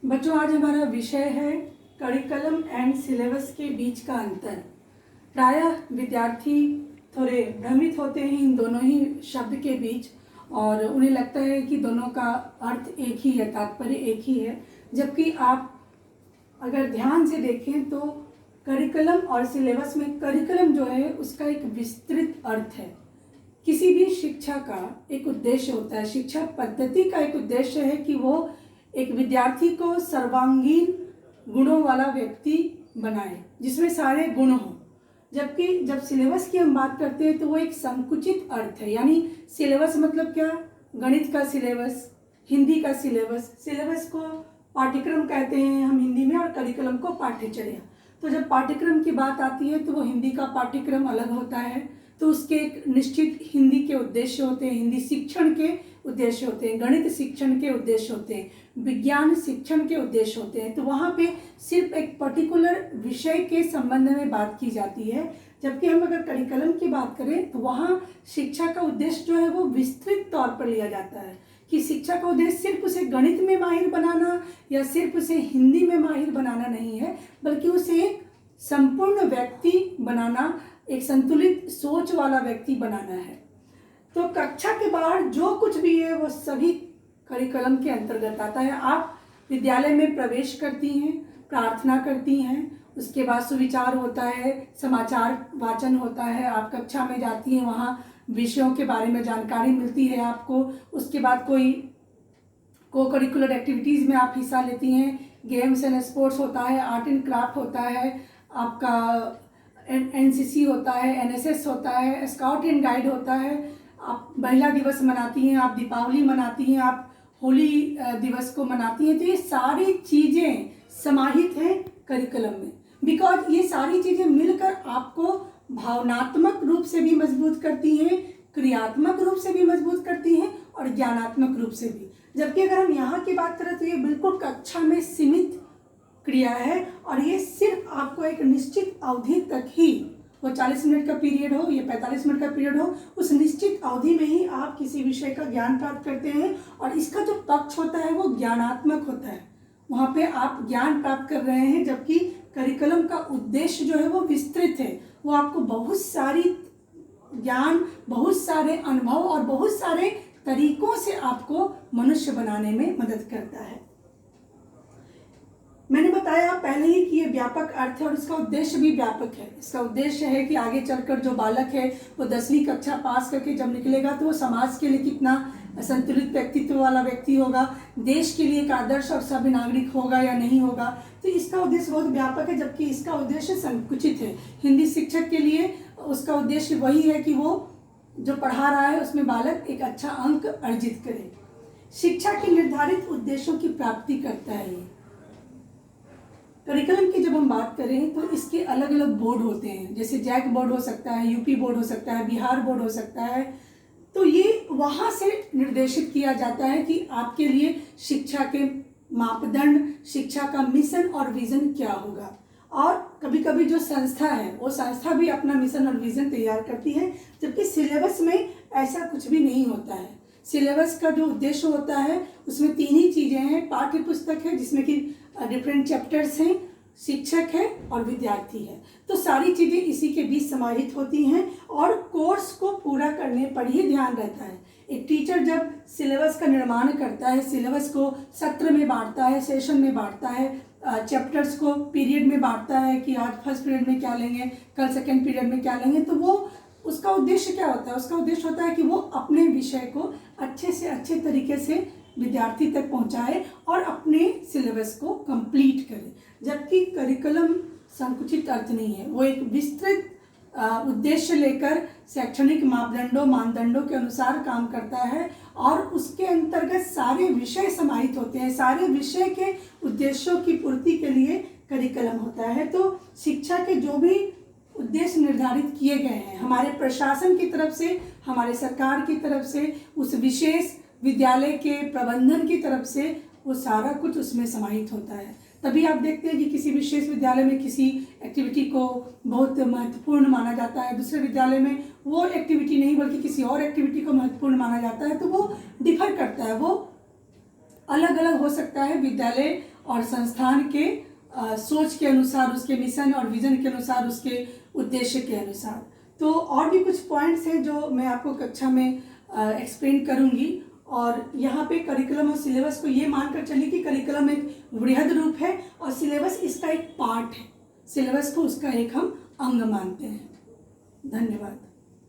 बच्चों, आज हमारा विषय है करिकुलम एंड सिलेबस के बीच का अंतर। प्रायः विद्यार्थी थोड़े भ्रमित होते हैं इन दोनों ही शब्द के बीच और उन्हें लगता है कि दोनों का अर्थ एक ही है, तात्पर्य एक ही है। जबकि आप अगर ध्यान से देखें तो करिकुलम और सिलेबस में करिकुलम जो है उसका एक विस्तृत अर्थ है। किसी भी शिक्षा का एक उद्देश्य होता है, शिक्षा पद्धति का एक उद्देश्य है कि वो एक विद्यार्थी को सर्वांगीण गुणों वाला व्यक्ति बनाए, जिसमें सारे गुण हों। जबकि जब सिलेबस की हम बात करते हैं तो वो एक संकुचित अर्थ है। यानी सिलेबस मतलब क्या? गणित का सिलेबस, हिंदी का सिलेबस। सिलेबस को पाठ्यक्रम कहते हैं हम हिंदी में, और करिकुलम को पाठ्यचर्या। तो जब पाठ्यक्रम की बात आती है तो वो हिंदी का पाठ्यक्रम अलग होता है, तो उसके एक निश्चित हिंदी के उद्देश्य होते हैं, हिंदी शिक्षण के उद्देश्य होते हैं, गणित शिक्षण के उद्देश्य होते हैं, विज्ञान शिक्षण के उद्देश्य होते हैं। तो वहाँ पे सिर्फ एक पर्टिकुलर विषय के संबंध में बात की जाती है। जबकि हम अगर करिकुलम की बात करें तो वहाँ शिक्षा का उद्देश्य जो है वो विस्तृत तौर पर लिया जाता है कि शिक्षा का उद्देश्य सिर्फ उसे गणित में माहिर बनाना या सिर्फ उसे हिंदी में माहिर बनाना नहीं है, बल्कि उसे एक संपूर्ण व्यक्ति बनाना, एक संतुलित सोच वाला व्यक्ति बनाना है। तो कक्षा के बाहर जो कुछ भी है वो सभी करिकुलम के अंतर्गत आता है। आप विद्यालय में प्रवेश करती हैं, प्रार्थना करती हैं, उसके बाद सुविचार होता है, समाचार वाचन होता है, आप कक्षा में जाती हैं, वहाँ विषयों के बारे में जानकारी मिलती है आपको। उसके बाद कोई को करिकुलर एक्टिविटीज़ में आप हिस्सा लेती हैं, गेम्स एंड स्पोर्ट्स होता है, आर्ट एंड क्राफ्ट होता है, आपका एनसीसी होता है, एनएसएस होता है, स्काउट एंड गाइड होता है, आप महिला दिवस मनाती हैं, आप दीपावली मनाती हैं, आप होली दिवस को मनाती हैं। तो ये सारी चीज़ें समाहित हैं करिकुलम में, बिकॉज ये सारी चीज़ें मिलकर आपको भावनात्मक रूप से भी मजबूत करती हैं, क्रियात्मक रूप से भी मजबूत करती हैं और ज्ञानात्मक रूप से भी। जबकि अगर हम यहाँ की बात करें तो ये बिल्कुल कक्षा में सीमित क्रिया है और ये सिर्फ आपको एक निश्चित अवधि तक ही, वो 40 मिनट का पीरियड हो या 45 मिनट का पीरियड हो, उस निश्चित अवधि में ही आप किसी विषय का ज्ञान प्राप्त करते हैं। और इसका जो पक्ष होता है वो ज्ञानात्मक होता है, वहाँ पे आप ज्ञान प्राप्त कर रहे हैं। जबकि करिकुलम का उद्देश्य जो है वो विस्तृत है, वो आपको बहुत सारी ज्ञान, बहुत सारे अनुभव और बहुत सारे तरीकों से आपको मनुष्य बनाने में मदद करता है। मैंने बताया पहले ही कि ये व्यापक अर्थ है और इसका उद्देश्य भी व्यापक है। इसका उद्देश्य है कि आगे चलकर जो बालक है वो 10वीं कक्षा पास करके जब निकलेगा तो वो समाज के लिए कितना संतुलित व्यक्तित्व वाला व्यक्ति होगा, देश के लिए एक आदर्श और सभ्य नागरिक होगा या नहीं होगा। तो इसका उद्देश्य बहुत व्यापक है, जबकि इसका उद्देश्य संकुचित है। हिंदी शिक्षक के लिए उसका उद्देश्य वही है कि वो जो पढ़ा रहा है उसमें बालक एक अच्छा अंक अर्जित करे। शिक्षा के निर्धारित उद्देश्यों की प्राप्ति करता है ये। करिकुलम की जब हम बात करें तो इसके अलग अलग बोर्ड होते हैं, जैसे जैक बोर्ड हो सकता है, यूपी बोर्ड हो सकता है, बिहार बोर्ड हो सकता है। तो ये वहाँ से निर्देशित किया जाता है कि आपके लिए शिक्षा के मापदंड, शिक्षा का मिशन और विज़न क्या होगा। और कभी कभी जो संस्था है वो संस्था भी अपना मिशन और विज़न तैयार करती है, जबकि सिलेबस में ऐसा कुछ भी नहीं होता है। सिलेबस का जो उद्देश्य होता है उसमें 3 ही चीज़ें हैं। पाठ्य पुस्तक है जिसमें कि डिफरेंट चैप्टर्स हैं, शिक्षक है और विद्यार्थी है। तो सारी चीज़ें इसी के बीच समाहित होती हैं और कोर्स को पूरा करने पर ही ध्यान रहता है। एक टीचर जब सिलेबस का निर्माण करता है, सिलेबस को सत्र में बांटता है, सेशन में बांटता है, चैप्टर्स को पीरियड में बांटता है कि आज फर्स्ट पीरियड में क्या लेंगे, कल सेकेंड पीरियड में क्या लेंगे, तो वो उसका उद्देश्य क्या होता है? उसका उद्देश्य होता है कि वो अपने विषय को अच्छे से अच्छे तरीके से विद्यार्थी तक पहुंचाए और अपने सिलेबस को कंप्लीट करे। जबकि करिकुलम संकुचित अर्थ नहीं है, वो एक विस्तृत उद्देश्य लेकर शैक्षणिक मानदंडों के अनुसार काम करता है और उसके अंतर्गत सारे विषय समाहित होते हैं। सारे विषय के उद्देश्यों की पूर्ति के लिए करिकुलम होता है। तो शिक्षा के जो भी उद्देश्य निर्धारित किए गए हैं हमारे प्रशासन की तरफ से, हमारे सरकार की तरफ से, उस विशेष विद्यालय के प्रबंधन की तरफ से, वो सारा कुछ उसमें समाहित होता है। तभी आप देखते हैं कि किसी विशेष विद्यालय में किसी एक्टिविटी को बहुत महत्वपूर्ण माना जाता है, दूसरे विद्यालय में वो एक्टिविटी नहीं बल्कि किसी और एक्टिविटी को महत्वपूर्ण माना जाता है। तो वो डिफर करता है, वो अलग अलग हो सकता है विद्यालय और संस्थान के सोच के अनुसार, उसके मिशन और विजन के अनुसार, उसके उद्देश्य के अनुसार। तो और भी कुछ पॉइंट्स हैं जो मैं आपको कक्षा में एक्सप्लेन करूंगी। और यहाँ पे करिकुलम और सिलेबस को ये मानकर चलिए कि करिकुलम एक वृहद रूप है और सिलेबस इसका एक पार्ट है। सिलेबस को उसका एक हम अंग मानते हैं। धन्यवाद।